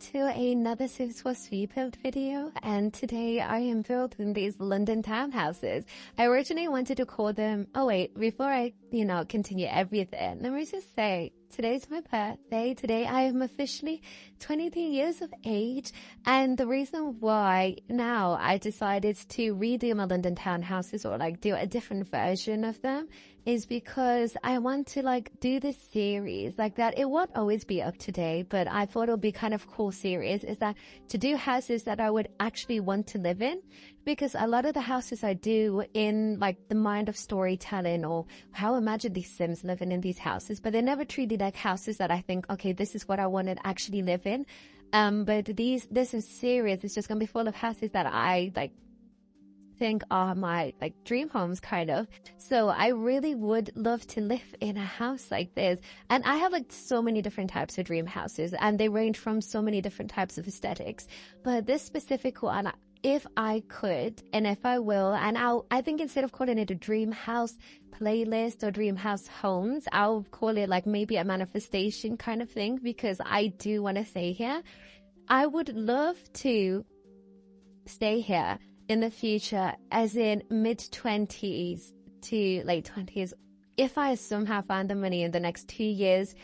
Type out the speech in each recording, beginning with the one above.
to another Sims for Sweet build video, and today I am building these London townhouses. I originally wanted to call them, oh wait, before I, continue everything, let me just say, today's my birthday. Today I am officially 23 years of age, and the reason why now I decided to redo my London townhouses or do a different version of them is because I want to do this series like that. It won't always be up to date, but I thought it would be kind of cool series is that to do houses that I would actually want to live in, because a lot of the houses I do in the mind of storytelling or how I imagine these Sims living in these houses, but they're never treated like houses that I think, okay, this is what I want to actually live in. But this is serious. It's just going to be full of houses that I think are my dream homes kind of. So I really would love to live in a house like this, and I have so many different types of dream houses, and they range from so many different types of aesthetics, but this specific one, if I could and if I will, and I think instead of calling it a dream house playlist or dream house homes, I'll call it maybe a manifestation kind of thing, because I do want to stay here. I would love to stay here in the future, as in mid-20s to late 20s. If I somehow find the money in the next 2 years,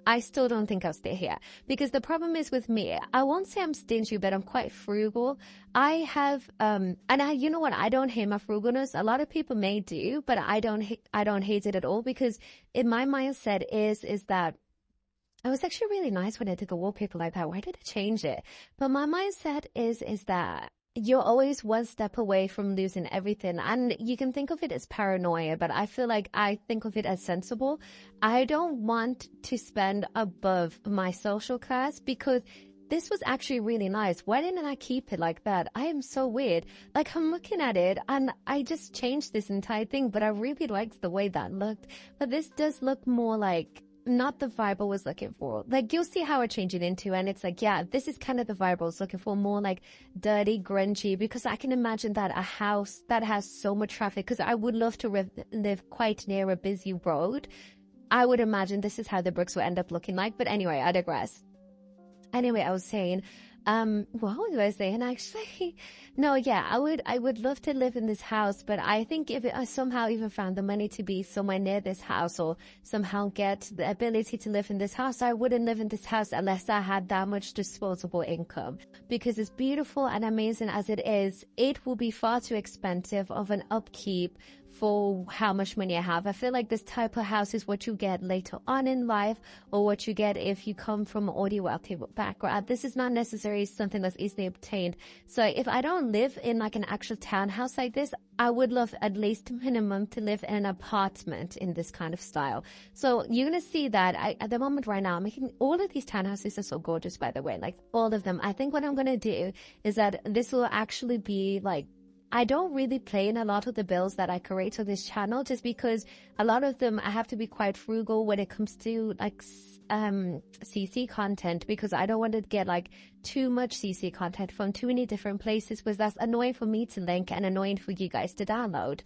I still don't think I'll stay here, because the problem is with me, I won't say I'm stingy, but I'm quite frugal. I have, you know what? I don't hate my frugalness. A lot of people may do, but I don't hate it at all, because in my mindset is that I was actually really nice when I did the wallpaper like that. Why did I change it? But my mindset is that you're always one step away from losing everything. And you can think of it as paranoia, but I feel like I think of it as sensible. I don't want to spend above my social class, because this was actually really nice. Why didn't I keep it like that? I am so weird. I'm looking at it and I just changed this entire thing, but I really liked the way that looked. But this does look more not the vibe I was looking for. You'll see how I change it into, and it's yeah, this is kind of the vibe I was looking for, more dirty, grungy, because I can imagine that a house that has so much traffic, because I would love to live quite near a busy road. I would imagine this is how the bricks will end up looking like. But anyway, I digress. Anyway, I was saying, what was I saying actually? No, yeah, I would love to live in this house, but I think if I somehow even found the money to be somewhere near this house, or somehow get the ability to live in this house, I wouldn't live in this house unless I had that much disposable income. Because as beautiful and amazing as it is, it will be far too expensive of an upkeep for how much money I have. I feel like this type of house is what you get later on in life, or what you get if you come from an audio wealthy background. This is not necessarily something that's easily obtained. So if I don't live in an actual townhouse like this, I would love at least minimum to live in an apartment in this kind of style. So you're going to see that at the moment right now, I'm making all of these townhouses are so gorgeous, by the way, all of them. I think what I'm going to do is that this will actually be I don't really play in a lot of the builds that I create on this channel, just because a lot of them I have to be quite frugal when it comes to CC content, because I don't want to get too much CC content from too many different places, because that's annoying for me to link and annoying for you guys to download.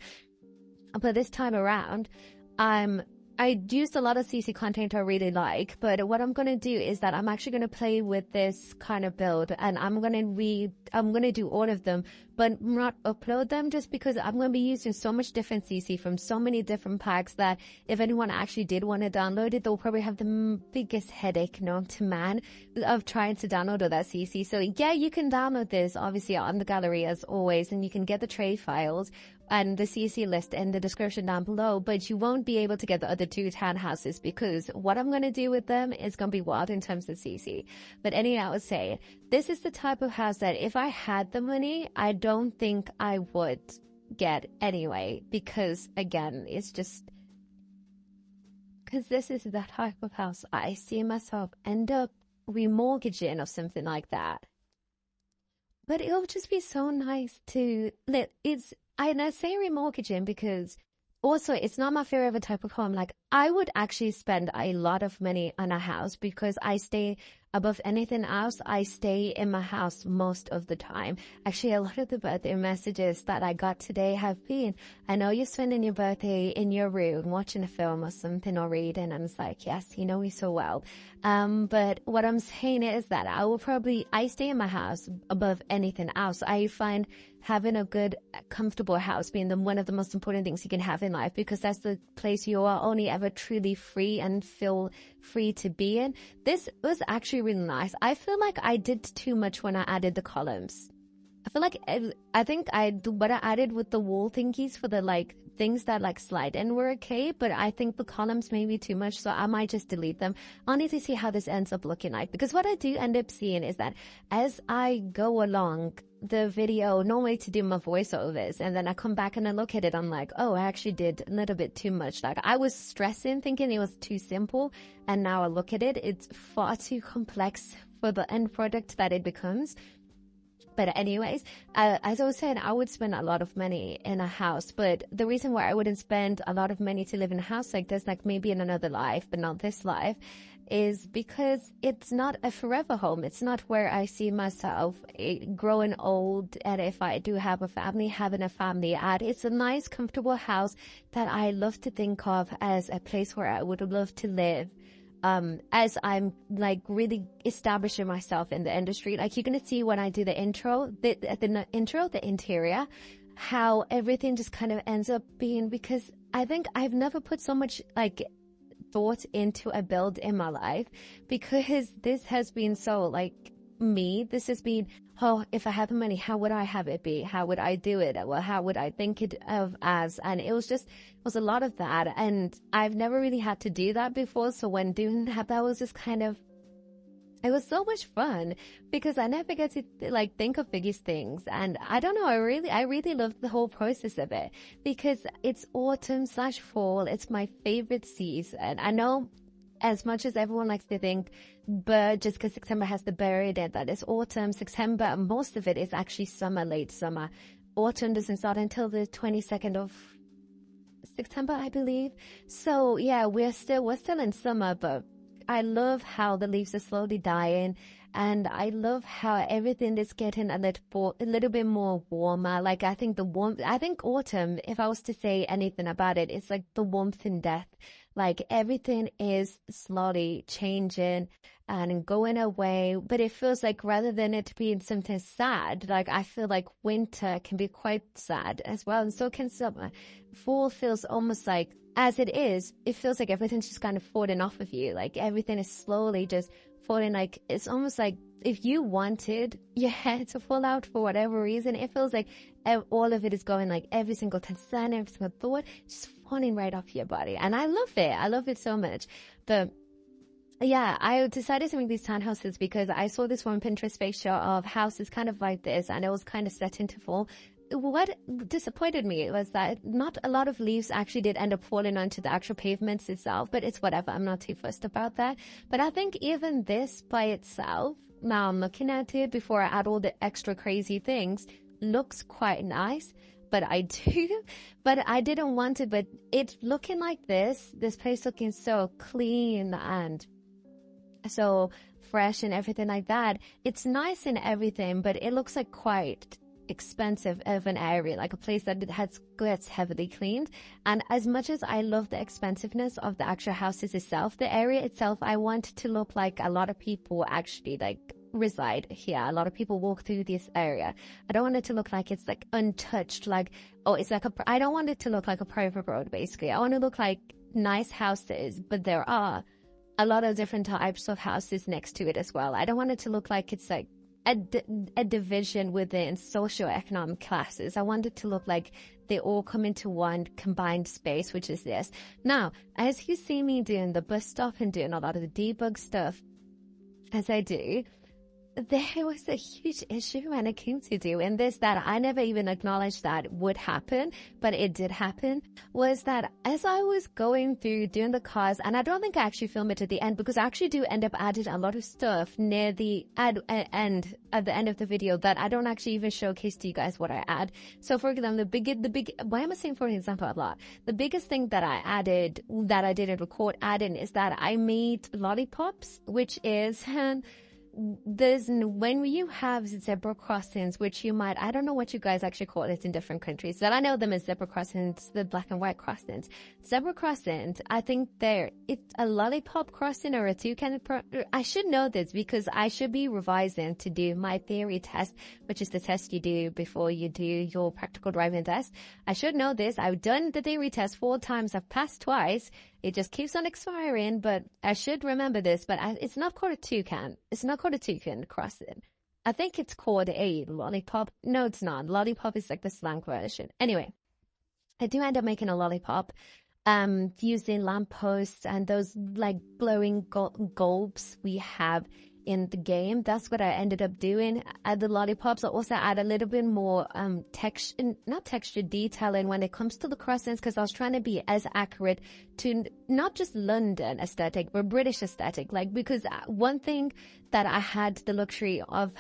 But this time around, I used a lot of CC content I really like, but what I'm going to do is that I'm actually going to play with this kind of build, and I'm going to do all of them, but not upload them, just because I'm going to be using so much different CC from so many different packs that if anyone actually did want to download it, they'll probably have the biggest headache known to man of trying to download all that CC. So yeah, you can download this obviously on the gallery as always, and you can get the trade files and the CC list in the description down below, but you won't be able to get the other two townhouses, because what I'm going to do with them is going to be wild in terms of CC. But anyway, I would say this is the type of house that if I had the money, I don't think I would get anyway, because again, it's just because this is the type of house I see myself end up remortgaging or something like that. But it'll just be so nice to live. I say remortgaging because also it's not my favorite type of home. I would actually spend a lot of money on a house, because I stay above anything else, I stay in my house most of the time. Actually, a lot of the birthday messages that I got today have been, I know you're spending your birthday in your room watching a film or something or reading. And it's like, yes, you know me so well. But what I'm saying is that I stay in my house above anything else. I find having a good, comfortable house being one of the most important things you can have in life, because that's the place you are only ever truly free and feel free to be in. This was actually really nice. I feel like I did too much when I added the columns. I feel like I think what I added with the wall thingies for the like things that like slide in were okay, but I think the columns may be too much, so I might just delete them. I'll need to see how this ends up looking like, because what I do end up seeing is that as I go along the video, normally to do my voiceovers, and then I come back and I look at it, I'm like, oh, I actually did a little bit too much. Like I was stressing thinking it was too simple, and now I look at it, it's far too complex for the end product that it becomes. But anyways, as I was saying, I would spend a lot of money in a house, but the reason why I wouldn't spend a lot of money to live in a house like this, like maybe in another life, but not this life, is because it's not a forever home. It's not where I see myself growing old, and if I do have a family, having a family at. It's a nice, comfortable house that I love to think of as a place where I would love to live. As I'm like really establishing myself in the industry. Like you're going to see when I do the intro, the interior, how everything just kind of ends up being, because I think I've never put so much like thought into a build in my life, because this has been so like me. This has been, oh, if I had the money, how would I have it be? How would I do it? Well, how would I think it of as? And it was a lot of that. And I've never really had to do that before. So when doing that was just kind of, it was so much fun, because I never get to like think of biggest things. And I don't know, I really loved the whole process of it, because it's autumn/fall. It's my favorite season. I know, as much as everyone likes to think, but just because September has the bird in it, that is autumn, September, most of it is actually summer, late summer. Autumn doesn't start until the 22nd of September, I believe. So yeah, we're still in summer, but I love how the leaves are slowly dying, and I love how everything is getting a little bit more warmer. Like I think autumn, if I was to say anything about it, it's like the warmth in death. Like everything is slowly changing and going away, but it feels like rather than it being something sad, like I feel like winter can be quite sad as well, and so can summer. Fall feels almost like, as it is, it feels like everything's just kind of falling off of you. Like everything is slowly just falling. Like it's almost like if you wanted your hair to fall out for whatever reason, it feels like all of it is going, like every single concern, every single thought, just falling right off your body. And I love it. I love it so much. But yeah, I decided to make these townhouses because I saw this one Pinterest picture of houses kind of like this, and it was kind of set into fall. What disappointed me was that not a lot of leaves actually did end up falling onto the actual pavements itself, but it's whatever. I'm not too fussed about that. But I think even this by itself, now I'm looking at it before I add all the extra crazy things, looks quite nice. But I didn't want it, but it looking like this place looking so clean and so fresh and everything like that. It's nice and everything, but it looks like quite expensive of an area, like a place that gets heavily cleaned. And as much as I love the expensiveness of the actual houses itself, the area itself, I want it to look like a lot of people actually like reside here. A lot of people walk through this area. I don't want it to look like it's like untouched, like, oh, it's like I don't want it to look like a private road, basically. I want to look like nice houses, but there are a lot of different types of houses next to it as well. I don't want it to look like it's like a division within socioeconomic classes. I want it to look like they all come into one combined space, which is this. Now, as you see me doing the bus stop and doing a lot of the debug stuff, as I do, there was a huge issue when it came to doing this that I never even acknowledged that would happen, but it did happen, was that as I was going through doing the cars, and I don't think I actually filmed it at the end because I actually do end up adding a lot of stuff near the at the end of the video that I don't actually even showcase to you guys what I add. So for example, why am I saying for example a lot? The biggest thing that I added that I didn't record adding is that I made lollipops, which is when you have zebra crossings, which you might, I don't know what you guys actually call it in different countries, but I know them as zebra crossings, the black and white crossings. Zebra crossings, I think it's a lollipop crossing or a toucan. I should know this because I should be revising to do my theory test, which is the test you do before you do your practical driving test. I should know this. I've done the theory test 4 times. I've passed twice. It just keeps on expiring, but I should remember this. But it's not called a toucan. It's not called a toucan crossing. I think it's called a lollipop. No, it's not. Lollipop is like the slang version. Anyway, I do end up making a lollipop using lampposts and those like glowing bulbs we have in the game. That's what I ended up doing. Add the lollipops. I also add a little bit more not texture detailing when it comes to the crossings, because I was trying to be as accurate to not just London aesthetic but British aesthetic. Like, because one thing that I had the luxury of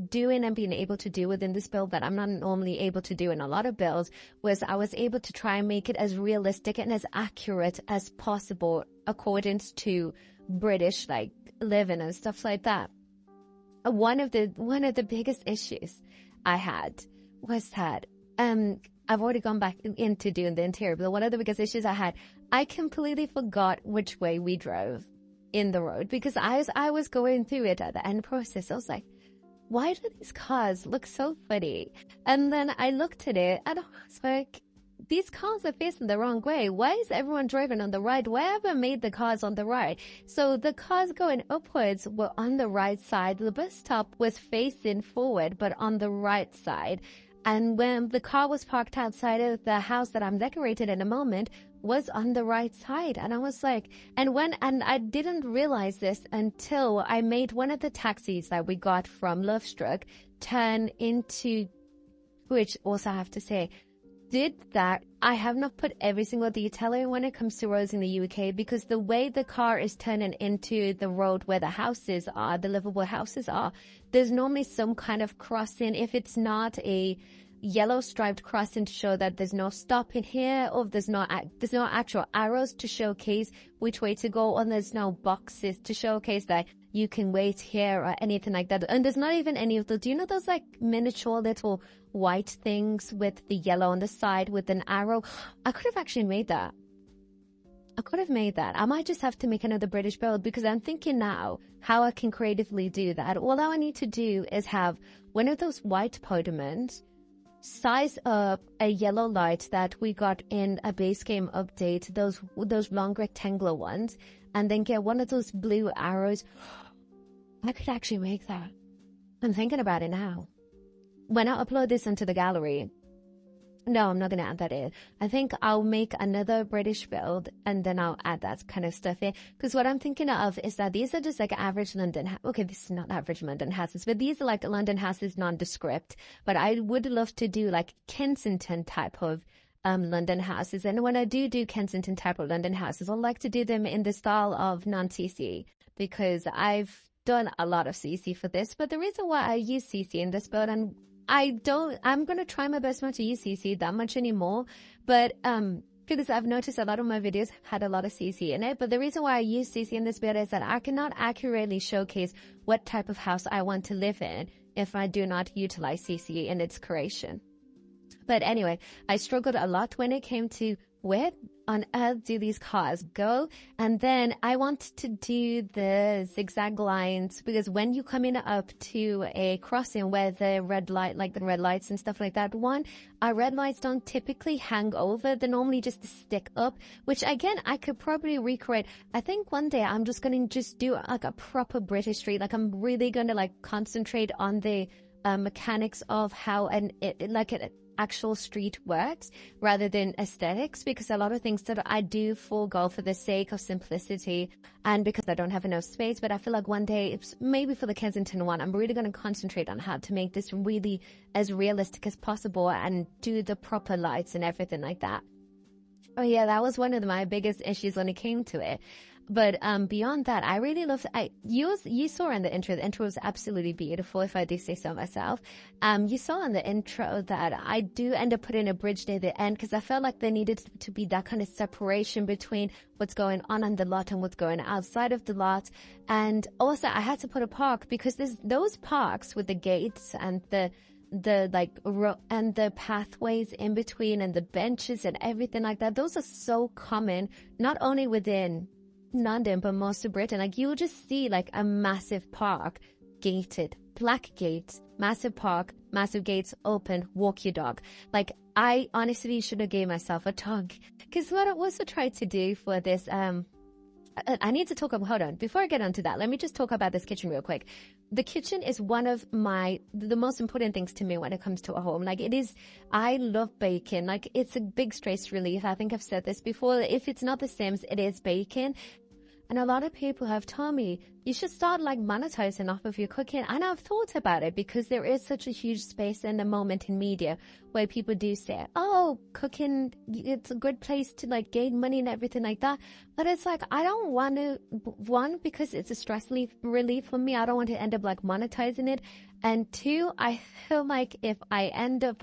doing and being able to do within this build that I'm not normally able to do in a lot of builds was I was able to try and make it as realistic and as accurate as possible according to British like living and stuff like that. One of the biggest issues I had was that I've already gone back into doing the interior, but one of the biggest issues I completely forgot which way we drove in the road, because I was going through it at the end process. I was like, why do these cars look so funny? And then I looked at it and I was like, these cars are facing the wrong way. Why is everyone driving on the right? Why have I made the cars on the right? So the cars going upwards were on the right side. The bus stop was facing forward, but on the right side. And when the car was parked outside of the house that I'm decorating in a moment was on the right side. And I was like, and I didn't realize this until I made one of the taxis that we got from Lovestruck turn into, which also I have to say, I have not put every single detail in when it comes to roads in the UK, because the way the car is turning into the road where the houses are, the livable houses are, there's normally some kind of crossing. If it's not a yellow striped crossing to show that there's no stopping here, or there's no actual arrows to showcase which way to go, or there's no boxes to showcase that you can wait here or anything like that. And there's not even any of those. Do you know those like miniature little white things with the yellow on the side with an arrow? I could have actually made that. I might just have to make another British build, because I'm thinking now how I can creatively do that. All I need to do is have one of those white podiments, size up a yellow light that we got in a base game update, those long rectangular ones, and then get one of those blue arrows. I could actually make that. I'm thinking about it now. When I upload this into the gallery, no, I'm not going to add that in. I think I'll make another British build and then I'll add that kind of stuff in. Because what I'm thinking of is that these are just like average London. Okay, this is not average London houses, but these are like London houses nondescript. But I would love to do like Kensington type of London houses. And when I do Kensington type of London houses, I like to do them in the style of non-CC, because I've done a lot of CC for this. But the reason why I use CC in this build, and I'm going to try my best not to use CC that much anymore, but because I've noticed a lot of my videos had a lot of CC in it. But the reason why I use CC in this build is that I cannot accurately showcase what type of house I want to live in if I do not utilize CC in its creation. But anyway, I struggled a lot when it came to where on earth do these cars go? And then I wanted to do the zigzag lines, because when you come in up to a crossing where the red light, like the red lights and stuff like that, our red lights don't typically hang over. They're normally just stick up, which again, I could probably recreate. I think one day I'm just going to just do like a proper British street. Like I'm really going to like concentrate on the mechanics of how actual street works rather than aesthetics, because a lot of things that I do forego for the sake of simplicity and because I don't have enough space. But I feel like one day, it's maybe for the Kensington one, I'm really going to concentrate on how to make this really as realistic as possible and do the proper lights and everything like that. Oh yeah, that was one of my biggest issues when it came to it. But beyond that, I really loved. You saw in the intro. The intro was absolutely beautiful, if I do say so myself. You saw in the intro that I do end up putting a bridge near the end because I felt like there needed to be that kind of separation between what's going on the lot and what's going outside of the lot. And also, I had to put a park because there's those parks with the gates and the and the pathways in between and the benches and everything like that. Those are so common, not only within London, but most of Britain. Like, you'll just see like a massive park, gated, black gates, massive park, massive gates, open, walk your dog. Like, I honestly should have gave myself a dog. Because what I also tried to do for this, I need to talk about, hold on, before I get onto that, let me just talk about this kitchen real quick. The kitchen is one of the most important things to me when it comes to a home. Like, it is, I love baking. Like, it's a big stress relief. I think I've said this before. If it's not The Sims, it is baking. And a lot of people have told me you should start like monetizing off of your cooking. And I've thought about it because there is such a huge space in the moment in media where people do say, oh, cooking, it's a good place to like gain money and everything like that. But it's like, I don't want to, one, because it's a stress relief for me. I don't want to end up like monetizing it. And two, I feel like if I end up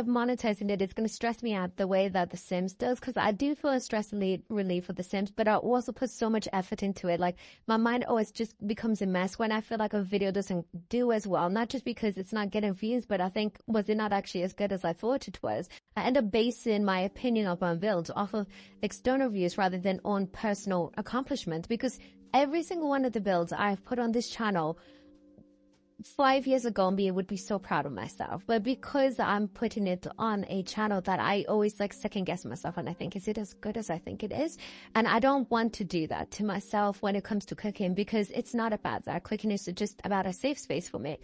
monetizing it, it's going to stress me out the way that The Sims does, because I do feel a stress relief for The Sims, but I also put so much effort into it. Like, my mind always just becomes a mess when I feel like a video doesn't do as well, not just because it's not getting views, but I think, was it not actually as good as I thought it was? I end up basing my opinion of my builds off of external views rather than on personal accomplishment, because every single one of the builds I've put on this channel 5 years ago, me would be so proud of myself. But because I'm putting it on a channel that I always like second guess myself and I think, is it as good as I think it is? And I don't want to do that to myself when it comes to cooking, because it's not about that. Cooking is just about a safe space for me.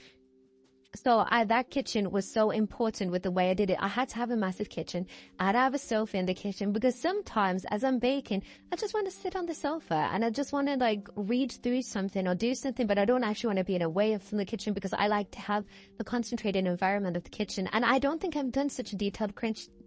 So that kitchen was so important with the way I did it. I had to have a massive kitchen. I had to have a sofa in the kitchen, because sometimes as I'm baking, I just want to sit on the sofa and I just want to like read through something or do something, but I don't actually want to be in a way from the kitchen, because I like to have the concentrated environment of the kitchen. And I don't think I've done such a detailed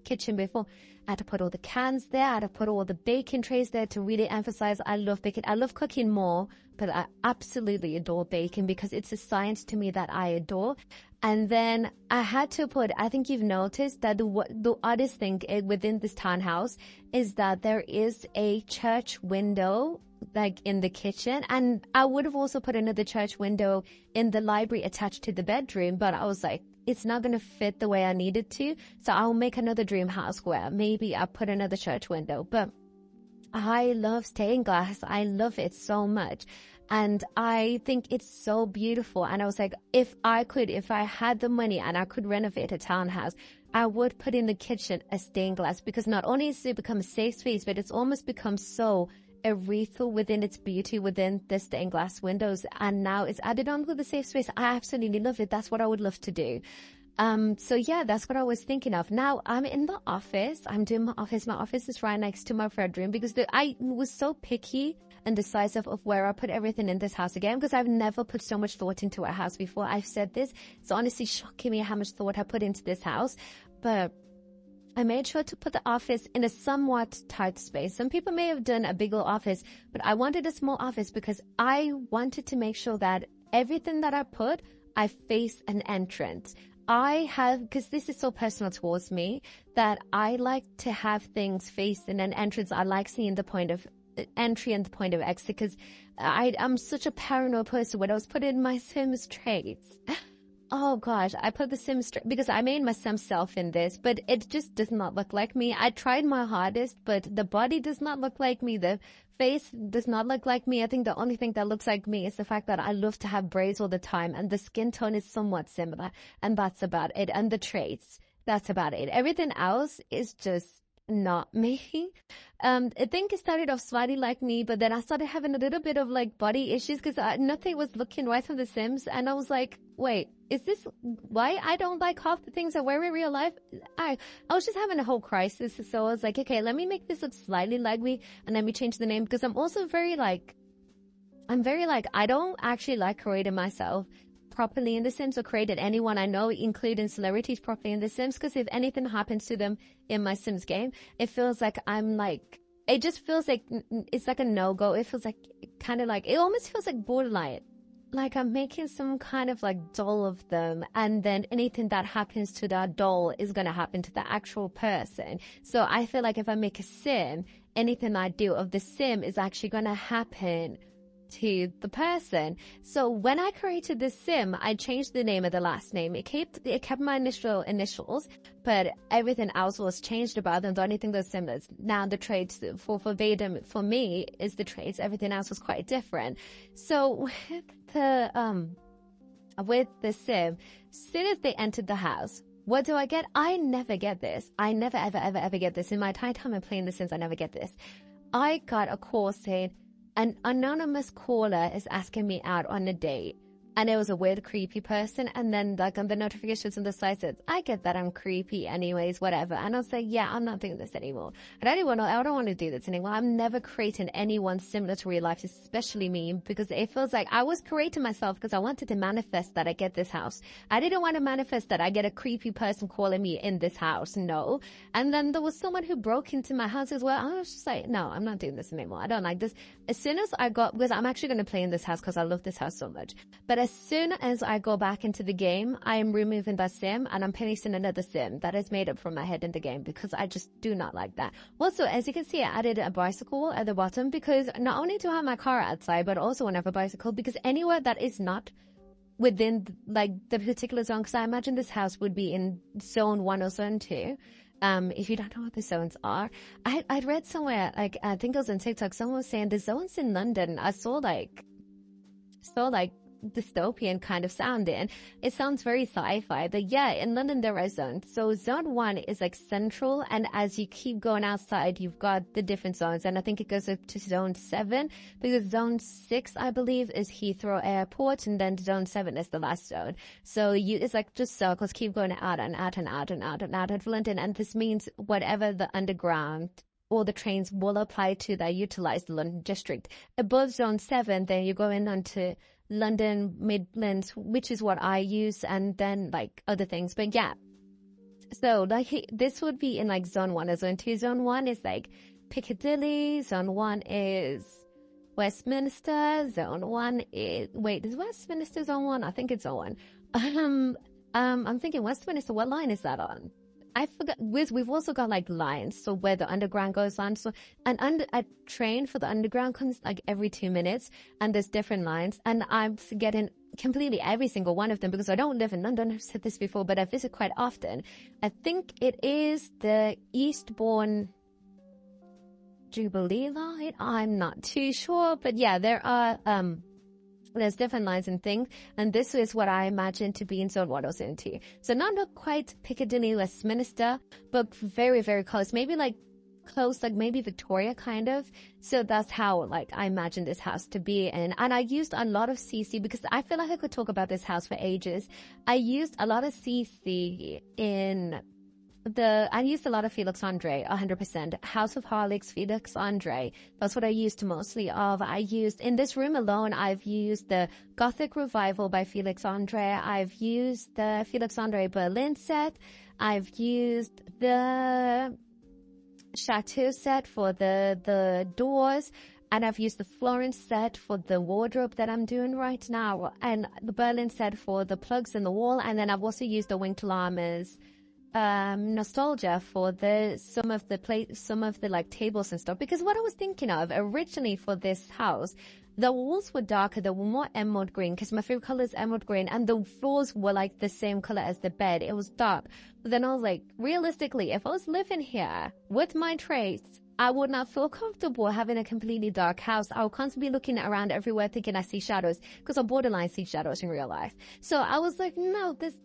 kitchen before. I had to put all the cans there. I had to put all the baking trays there to really emphasize I love baking. I love cooking more, but I absolutely adore baking because it's a science to me that I adore. And then I had to put, I think you've noticed that the oddest thing within this townhouse is that there is a church window like in the kitchen, and I would have also put another church window in the library attached to the bedroom, but I was like, it's not going to fit the way I needed to, so I'll make another dream house where maybe I put another church window. But I love stained glass. I love it so much. And I think it's so beautiful. And I was like, if I had the money and I could renovate a townhouse, I would put in the kitchen a stained glass, because not only has it become a safe space, but it's almost become so ethereal within its beauty within the stained glass windows. And now it's added on with the safe space. I absolutely love it. That's what I would love to do. So yeah, that's what I was thinking of. Now I'm in the office. I'm doing my office. My office is right next to my bedroom, because I was so picky and decisive of where I put everything in this house again, because I've never put so much thought into a house before. I've said this. It's honestly shocking me how much thought I put into this house. But I made sure to put the office in a somewhat tight space. Some people may have done a bigger office, but I wanted a small office because I wanted to make sure that everything that I put, I face an entrance. Because this is so personal towards me, that I like to have things facing an entrance. I like seeing the point of entry and the point of exit, because I'm such a paranoid person. When I was putting my Sims traits, oh gosh, I put the Sims because I made my Sim self in this, but it just does not look like me. I tried my hardest, but the body does not look like me. The face does not look like me. I think the only thing that looks like me is the fact that I love to have braids all the time, and the skin tone is somewhat similar, and that's about it. And the traits, that's about it. Everything else is just not me. I think it started off slightly like me, but then I started having a little bit of like body issues because nothing was looking right from The Sims. And I was like, wait, is this why I don't like half the things I wear in real life? I was just having a whole crisis. So I was like, okay, let me make this look slightly like me and let me change the name, because I'm also very like, I don't actually like creating myself properly in The Sims or created anyone I know, including celebrities, properly in The Sims, because if anything happens to them in my Sims game, it feels like it just feels like it's like a no-go. It feels like kind of like, it almost feels like borderline. Like I'm making some kind of like doll of them, and then anything that happens to that doll is going to happen to the actual person. So I feel like if I make a Sim, anything I do of the Sim is actually going to happen to the person. So when I created this Sim, I changed the name of the last name. It kept my initials, but everything else was changed about them. The only thing that's similar is now the traits for Vadim for me is the traits. Everything else was quite different. So with the Sim, as soon as they entered the house, what do I get? I never get this. I never ever get this. In my entire time of playing The Sims, I never get this. I got a call saying, an anonymous caller is asking me out on a date. And it was a weird, creepy person. And then like on the notifications on the side says, I get that I'm creepy anyways, whatever. And I was like, yeah, I'm not doing this anymore. I don't want to do this anymore. I'm never creating anyone similar to real life, especially me, because it feels like I was creating myself because I wanted to manifest that I get this house. I didn't want to manifest that I get a creepy person calling me in this house. No. And then there was someone who broke into my house as well. I was just like, no, I'm not doing this anymore. I don't like this. As soon as because I'm actually going to play in this house because I love this house so much. But as soon as I go back into the game, I am removing that Sim and I'm placing another Sim that is made up from my head in the game, because I just do not like that. Also, as you can see, I added a bicycle at the bottom because not only do I have my car outside, but also want to have a bicycle, because anywhere that is not within like the particular zone, because I imagine this house would be in zone 1 or zone 2. If you don't know what the zones are, I read somewhere, like I think it was on TikTok, someone was saying the zones in London, I saw like dystopian kind of sounding. It sounds very sci-fi, but yeah, in London there are zones. So zone 1 is like central, and as you keep going outside, you've got the different zones, and I think it goes up to zone 7, because zone 6, I believe, is Heathrow Airport, and then zone 7 is the last zone. So it's like just circles, keep going out and out and out and out and out of London, and this means whatever the underground or the trains will apply to that utilize the London district. Above zone 7, then you're going on to London Midlands, which is what I use, and then like other things. But yeah, so like this would be in like zone 1 or zone 2. Zone 1 is like Piccadilly. Zone 1 is Westminster. Zone 1 is, wait, is Westminster zone 1? I think it's zone 1. I'm thinking Westminster, what line is that on? I forgot. We've also got like lines, so where the underground goes on. So a train for the underground comes like every 2 minutes, and there's different lines, and I'm forgetting completely every single one of them because I don't live in London. I've said this before, but I visit quite often. I think it is the Eastbourne Jubilee line. I'm not too sure, but yeah, there are there's different lines and things, and this is what I imagine to be in zone 1 or zone 2. So not quite Piccadilly, Westminster, but very, very close. Maybe like close, like maybe Victoria kind of. So that's how like I imagine this house to be in. And I used a lot of CC because I feel like I could talk about this house for ages. I used a lot of CC in I used a lot of Felix Andre, 100%. House of Harlix, Felix Andre. That's what I used mostly of. I used, in this room alone, I've used the Gothic Revival by Felix Andre. I've used the Felix Andre Berlin set. I've used the Chateau set for the doors. And I've used the Florence set for the wardrobe that I'm doing right now. And the Berlin set for the plugs in the wall. And then I've also used the Winged Llamas nostalgia for some of the like tables and stuff, because what I was thinking of originally for this house, the walls were darker, they were more emerald green, because my favorite color is emerald green, and the floors were like the same color as the bed. It was dark. But then I was like, realistically, if I was living here with my traits I would not feel comfortable having a completely dark house. I would constantly be looking around everywhere thinking I see shadows, because I borderline see shadows in real life. So I was like, no, this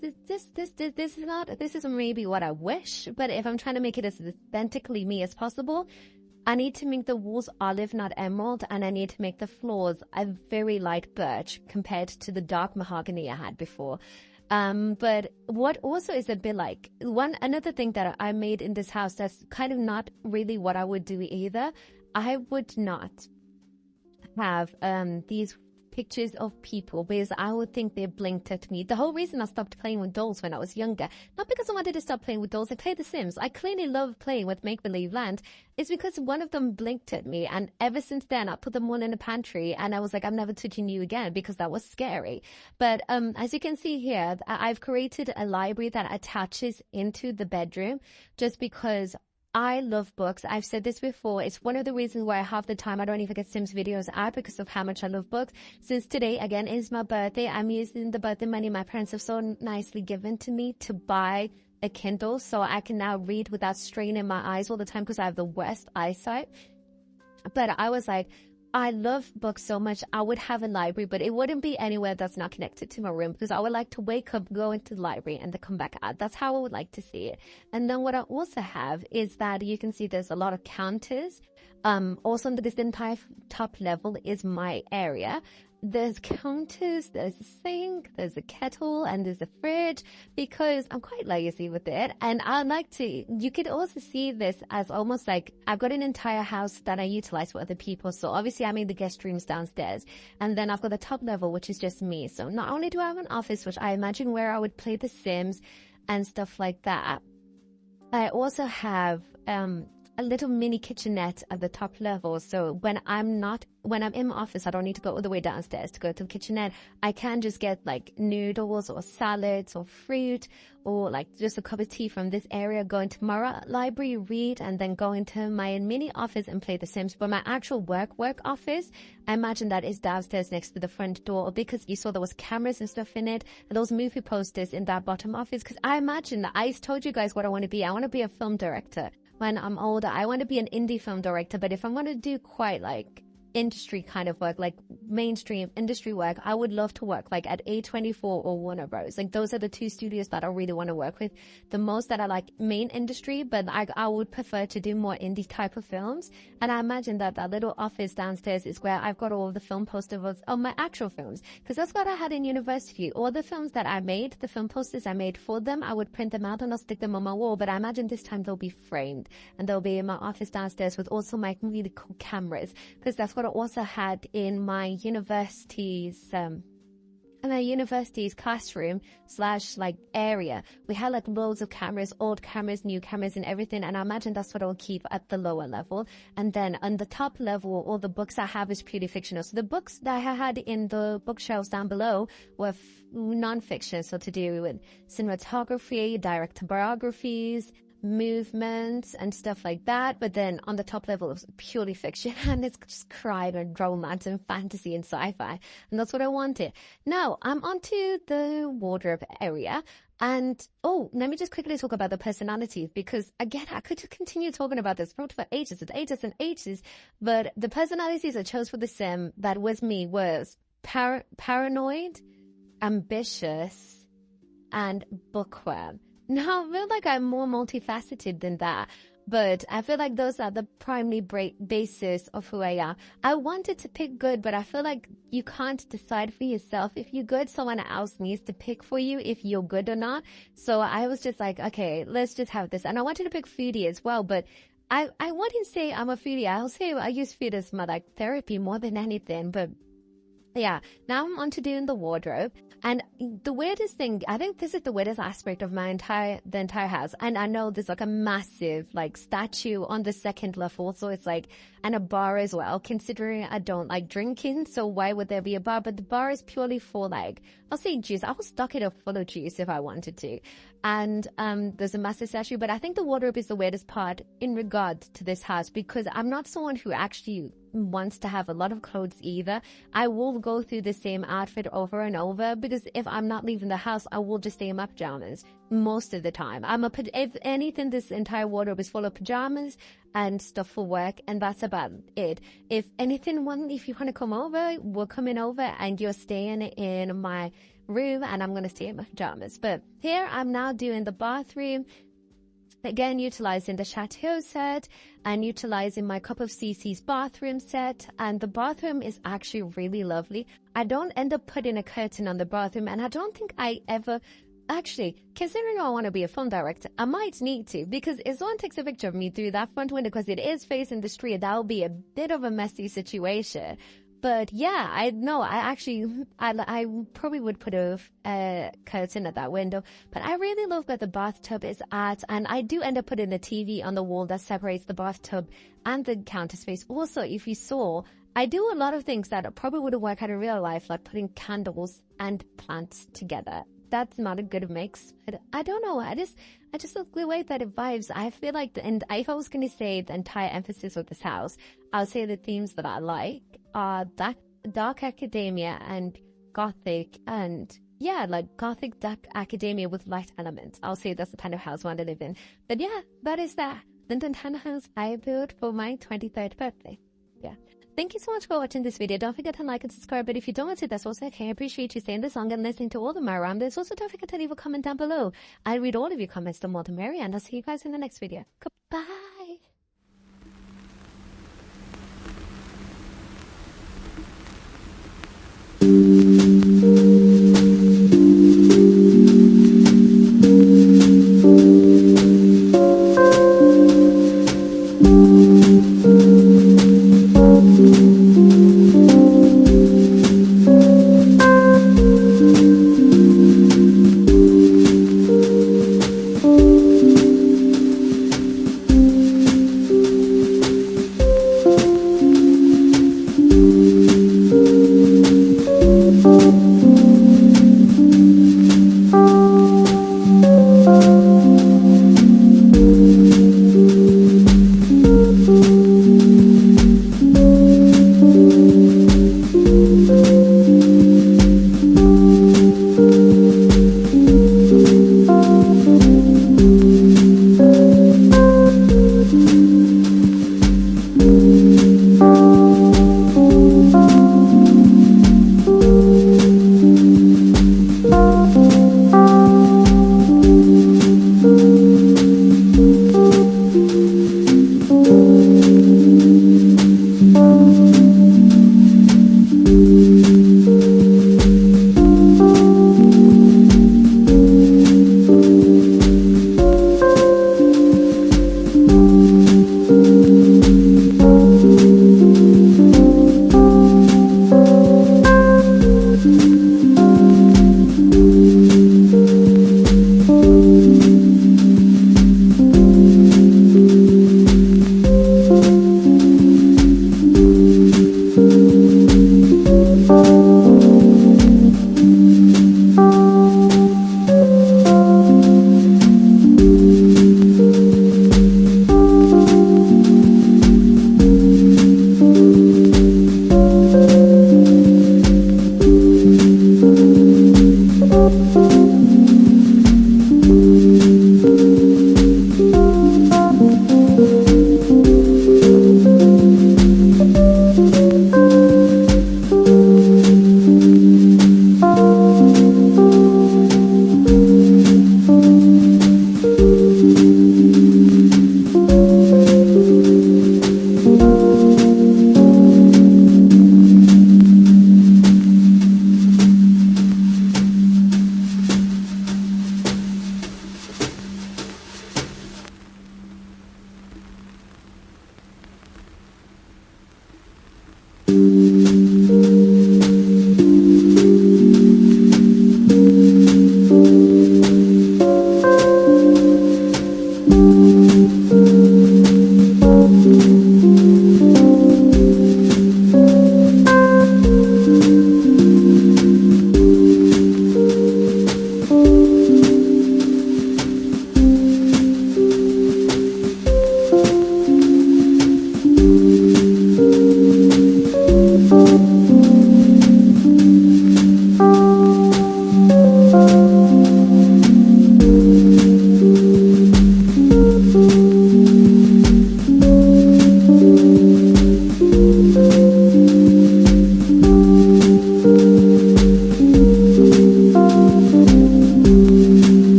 is maybe what I wish, but if I'm trying to make it as authentically me as possible, I need to make the walls olive, not emerald, and I need to make the floors a very light birch compared to the dark mahogany I had before. But what also is a bit like another thing that I made in this house that's kind of not really what I would do either. I would not have these pictures of people, because I would think they blinked at me. The whole reason I stopped playing with dolls when I was younger, not because I wanted to stop playing with dolls. I played The Sims. I clearly love playing with make-believe land. It's because one of them blinked at me, and ever since then I put them all in the pantry, and I was like, I'm never touching you again, because that was scary. But as you can see here, I've created a library that attaches into the bedroom, just because I love books. I've said this before. It's one of the reasons why half the time I don't even get Sims videos out, because of how much I love books. Since today, again, is my birthday, I'm using the birthday money my parents have so nicely given to me to buy a Kindle, so I can now read without straining my eyes all the time, because I have the worst eyesight. But I was like, I love books so much. I would have a library, but it wouldn't be anywhere that's not connected to my room, because I would like to wake up, go into the library, and then come back out. That's how I would like to see it. And then what I also have is that you can see there's a lot of counters. Also under this entire top level is my area. There's counters, there's a sink, there's a kettle, and there's a fridge, because I'm quite lazy with it. And I like to, you could also see this as almost like I've got an entire house that I utilize for other people. So obviously I made the guest rooms downstairs, and then I've got the top level, which is just me. So not only do I have an office, which I imagine where I would play The Sims and stuff like that, I also have a little mini kitchenette at the top level. So when I'm in my office, I don't need to go all the way downstairs to go to the kitchenette. I can just get like noodles or salads or fruit, or like just a cup of tea from this area, go into my library, read, and then go into my mini office and play The Sims. But my actual work office, I imagine that is downstairs next to the front door, because you saw there was cameras and stuff in it, and those movie posters in that bottom office. Because I imagine that I told you guys what I want to be. I want to be a film director. When I'm older, I want to be an indie film director, but if I'm going to do quite like industry kind of work, like mainstream industry work, I would love to work like at A24 or Warner Bros. Like those are the two studios that I really want to work with the most, that I like main industry, but I would prefer to do more indie type of films. And I imagine that that little office downstairs is where I've got all of the film posters of my actual films, because that's what I had in university. All the films that I made, the film posters I made for them, I would print them out and I'll stick them on my wall. But I imagine this time they'll be framed, and they'll be in my office downstairs with also my really cool cameras, because that's what I also had in my university's classroom / like area. We had like loads of cameras, old cameras, new cameras, and everything. And I imagine that's what I'll keep at the lower level. And then on the top level, all the books I have is purely fictional. So the books that I had in the bookshelves down below were non-fiction, so to do with cinematography, director biographies, movements and stuff like that. But then on the top level, it was purely fiction, and it's just crime and romance and fantasy and sci-fi, and that's what I wanted. Now I'm onto the wardrobe area, and let me just quickly talk about the personalities, because again, I could continue talking about this for ages and ages and ages, but the personalities I chose for the sim that was me was paranoid, ambitious, and bookworm. Now, I feel like I'm more multifaceted than that, but I feel like those are the primary basis of who I am. I wanted to pick good, but I feel like you can't decide for yourself. If you're good, someone else needs to pick for you if you're good or not. So I was just like, okay, let's just have this. And I wanted to pick foodie as well, but I wouldn't say I'm a foodie. I'll say I use food as my like therapy more than anything, but yeah, now I'm on to doing the wardrobe. And the weirdest thing, I think this is the weirdest aspect of the entire house. And I know there's like a massive like statue on the second level. So it's like, and a bar as well, considering I don't like drinking. So why would there be a bar? But the bar is purely for like, I'll say juice. I will stock it up full of juice if I wanted to. And there's a massive statue. But I think the wardrobe is the weirdest part in regard to this house, because I'm not someone who actually wants to have a lot of clothes either. I will go through the same outfit over and over because if I'm not leaving the house, I will just stay in my pajamas most of the time. If anything, this entire wardrobe is full of pajamas and stuff for work, and that's about it. If anything, if you want to come over, we're coming over and you're staying in my room and I'm going to stay in my pajamas. But here I'm now doing the bathroom. Again, utilizing the Chateau set and utilizing my Cup of CC's bathroom set. And the bathroom is actually really lovely. I don't end up putting a curtain on the bathroom, and I don't think I ever... Actually, considering I want to be a film director, I might need to, because if someone takes a picture of me through that front window, because it is facing the street, that will be a bit of a messy situation. But yeah, I probably would put a curtain at that window. But I really love where the bathtub is at. And I do end up putting a TV on the wall that separates the bathtub and the counter space. Also, if you saw, I do a lot of things that probably wouldn't work out in real life, like putting candles and plants together. That's not a good mix. But I don't know. I just love the way that it vibes. I feel like, and if I was going to say the entire emphasis of this house, I'll say the themes that I like are dark academia and gothic, and yeah, like gothic dark academia with light elements. I'll say that's the kind of house I want to live in. But yeah, that is that London townhouse I built for my 23rd birthday. Yeah. Thank you so much for watching this video. Don't forget to like and subscribe, but if you don't want to, that's also okay. I appreciate you staying this long and listening to all the my ramblings. Also, don't forget to leave a comment down below. I read all of your comments, the more the merrier, and I'll see you guys in the next video. Goodbye.